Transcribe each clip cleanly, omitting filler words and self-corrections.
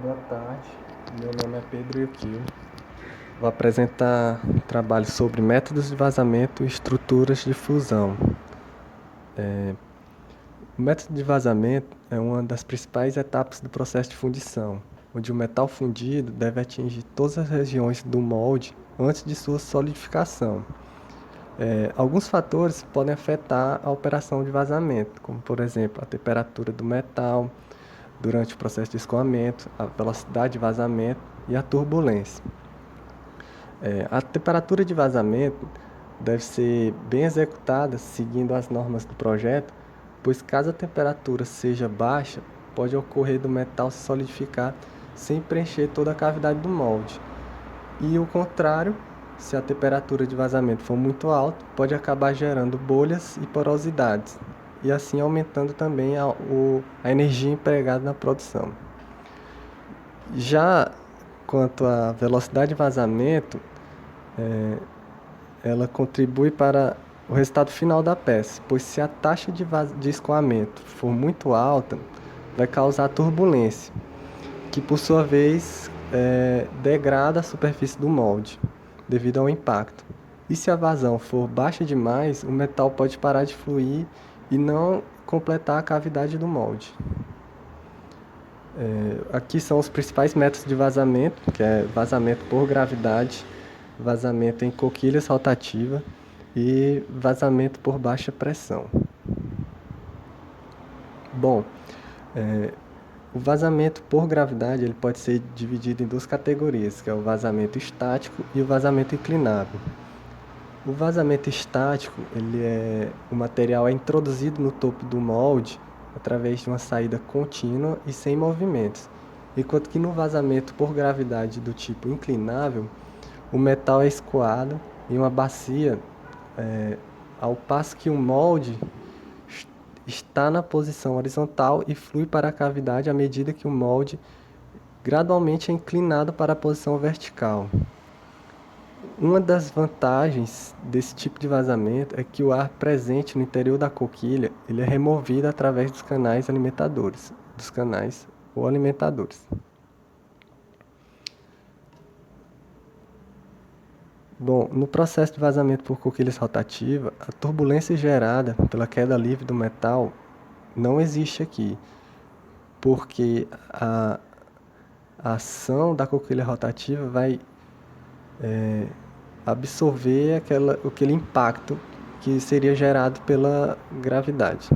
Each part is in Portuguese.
Boa tarde, meu nome é Pedro Yukio. Vou apresentar um trabalho sobre métodos de vazamento e estruturas de fusão. O método de vazamento é uma das principais etapas do processo de fundição, onde o metal fundido deve atingir todas as regiões do molde antes de sua solidificação. Alguns fatores podem afetar a operação de vazamento, como por exemplo a temperatura do metal durante o processo de escoamento, a velocidade de vazamento e a turbulência. A temperatura de vazamento deve ser bem executada seguindo as normas do projeto, pois caso a temperatura seja baixa, pode ocorrer do metal se solidificar sem preencher toda a cavidade do molde. E o contrário, se a temperatura de vazamento for muito alta, pode acabar gerando bolhas e porosidades, e assim aumentando também a energia empregada na produção. Já quanto à velocidade de vazamento, ela contribui para o resultado final da peça, pois se a taxa de escoamento for muito alta, vai causar turbulência, que por sua vez degrada a superfície do molde, devido ao impacto. E se a vazão for baixa demais, o metal pode parar de fluir e não completar a cavidade do molde. Aqui são os principais métodos de vazamento, que é vazamento por gravidade, vazamento em coquilhas rotativas e vazamento por baixa pressão. Bom, o vazamento por gravidade ele pode ser dividido em duas categorias, que é o vazamento estático e o vazamento inclinável. O vazamento estático, o material é introduzido no topo do molde através de uma saída contínua e sem movimentos, enquanto que no vazamento por gravidade do tipo inclinável, o metal é escoado em uma bacia, ao passo que o molde está na posição horizontal e flui para a cavidade à medida que o molde gradualmente é inclinado para a posição vertical. Uma das vantagens desse tipo de vazamento é que o ar presente no interior da coquilha ele é removido através dos canais alimentadores, Bom, no processo de vazamento por coquilhas rotativas, a turbulência gerada pela queda livre do metal não existe aqui, porque a ação da coquilha rotativa vai absorver aquele impacto que seria gerado pela gravidade.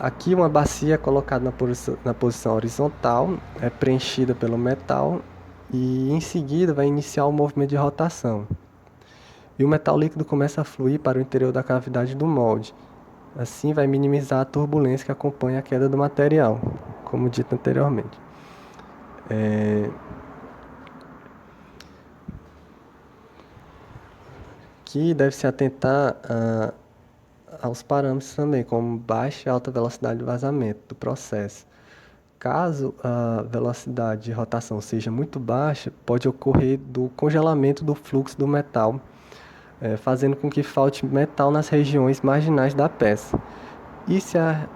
Aqui uma bacia é colocada na posição horizontal, é preenchida pelo metal e em seguida vai iniciar o movimento de rotação. E o metal líquido começa a fluir para o interior da cavidade do molde. Assim vai minimizar a turbulência que acompanha a queda do material, como dito anteriormente. Aqui deve-se atentar aos parâmetros também, como baixa e alta velocidade de vazamento do processo. Caso a velocidade de rotação seja muito baixa, pode ocorrer do congelamento do fluxo do metal, fazendo com que falte metal nas regiões marginais da peça. E se a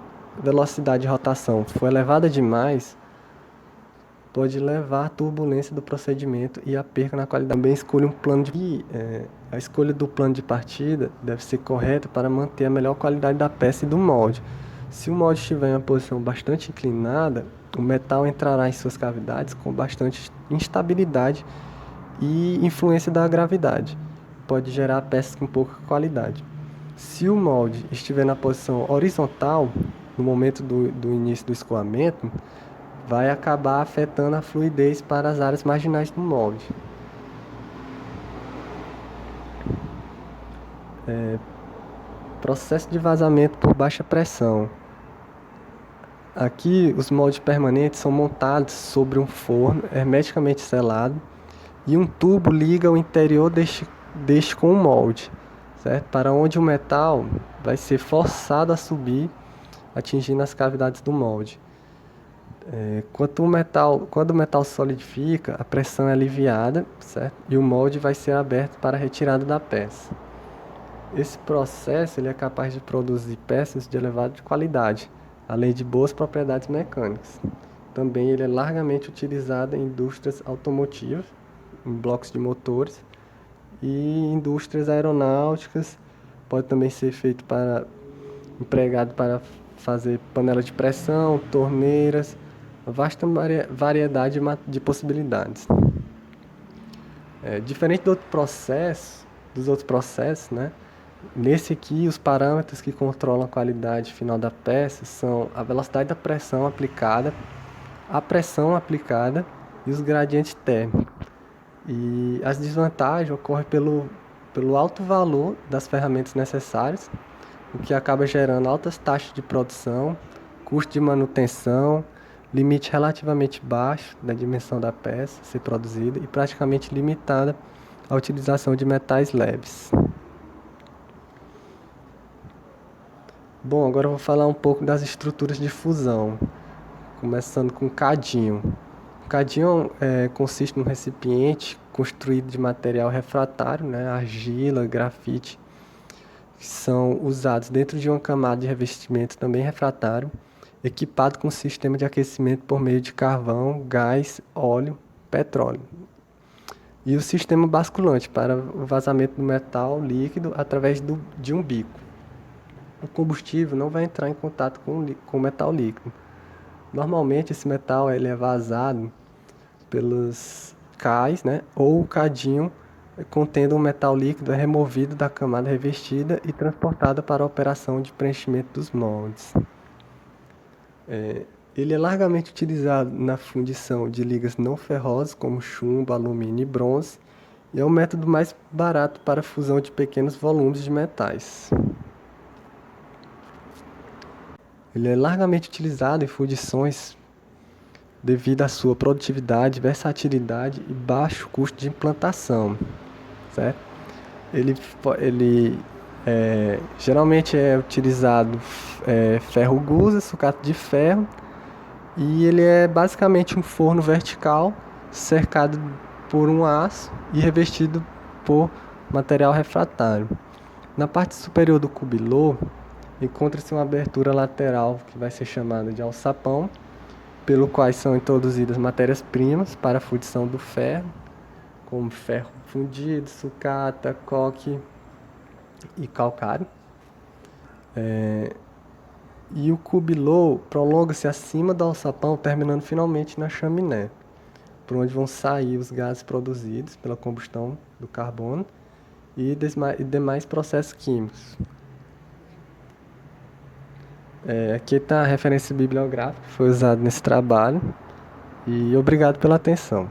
velocidade de rotação for elevada demais, pode levar à turbulência do procedimento e à perca na qualidade. Também escolha um plano de... a escolha do plano de partida deve ser correta para manter a melhor qualidade da peça e do molde. Se o molde estiver em uma posição bastante inclinada, o metal entrará em suas cavidades com bastante instabilidade e influência da gravidade. Pode gerar peças com pouca qualidade. Se o molde estiver na posição horizontal, no momento do início do escoamento, vai acabar afetando a fluidez para as áreas marginais do molde. Processo de vazamento por baixa pressão. Aqui os moldes permanentes são montados sobre um forno hermeticamente selado e um tubo liga o interior deste com o molde, certo? Para onde o metal vai ser forçado a subir, atingindo as cavidades do molde. Quando o metal solidifica, a pressão é aliviada, certo? E o molde vai ser aberto para a retirada da peça. Esse processo ele é capaz de produzir peças de elevada qualidade, além de boas propriedades mecânicas. Também ele é largamente utilizado em indústrias automotivas, em blocos de motores e indústrias aeronáuticas. Pode também ser feito empregado para fazer panela de pressão, torneiras, vasta variedade de possibilidades. Diferente dos outros processos, né? Nesse aqui, os parâmetros que controlam a qualidade final da peça são a velocidade da pressão aplicada, a pressão aplicada e os gradientes térmicos. E as desvantagens ocorrem pelo alto valor das ferramentas necessárias, o que acaba gerando altas taxas de produção, custo de manutenção, limite relativamente baixo da dimensão da peça a ser produzida e praticamente limitada à utilização de metais leves. Bom, agora eu vou falar um pouco das estruturas de fusão, começando com o cadinho. O cadinho consiste num recipiente construído de material refratário, né, argila, grafite, que são usados dentro de uma camada de revestimento também refratário, equipado com um sistema de aquecimento por meio de carvão, gás, óleo, petróleo. E o sistema basculante para o vazamento do metal líquido através de um bico. O combustível não vai entrar em contato com o metal líquido. Normalmente esse metal ele é vazado pelos cais, né, ou o cadinho contendo um metal líquido é removido da camada revestida e transportado para a operação de preenchimento dos moldes. Ele é largamente utilizado na fundição de ligas não ferrosas como chumbo, alumínio e bronze e é o método mais barato para a fusão de pequenos volumes de metais. Ele é largamente utilizado em fundições devido à sua produtividade, versatilidade e baixo custo de implantação, certo? Ele geralmente é utilizado ferro gusa, sucata de ferro, e ele é basicamente um forno vertical cercado por um aço e revestido por material refratário. Na parte superior do cubilô encontra-se uma abertura lateral que vai ser chamada de alçapão, pelo qual são introduzidas matérias-primas para a fundição do ferro, como ferro fundido, sucata, coque e calcário. E o cubilô prolonga-se acima do alçapão, terminando finalmente na chaminé, por onde vão sair os gases produzidos pela combustão do carbono e demais processos químicos. Aqui está a referência bibliográfica que foi usada nesse trabalho e obrigado pela atenção.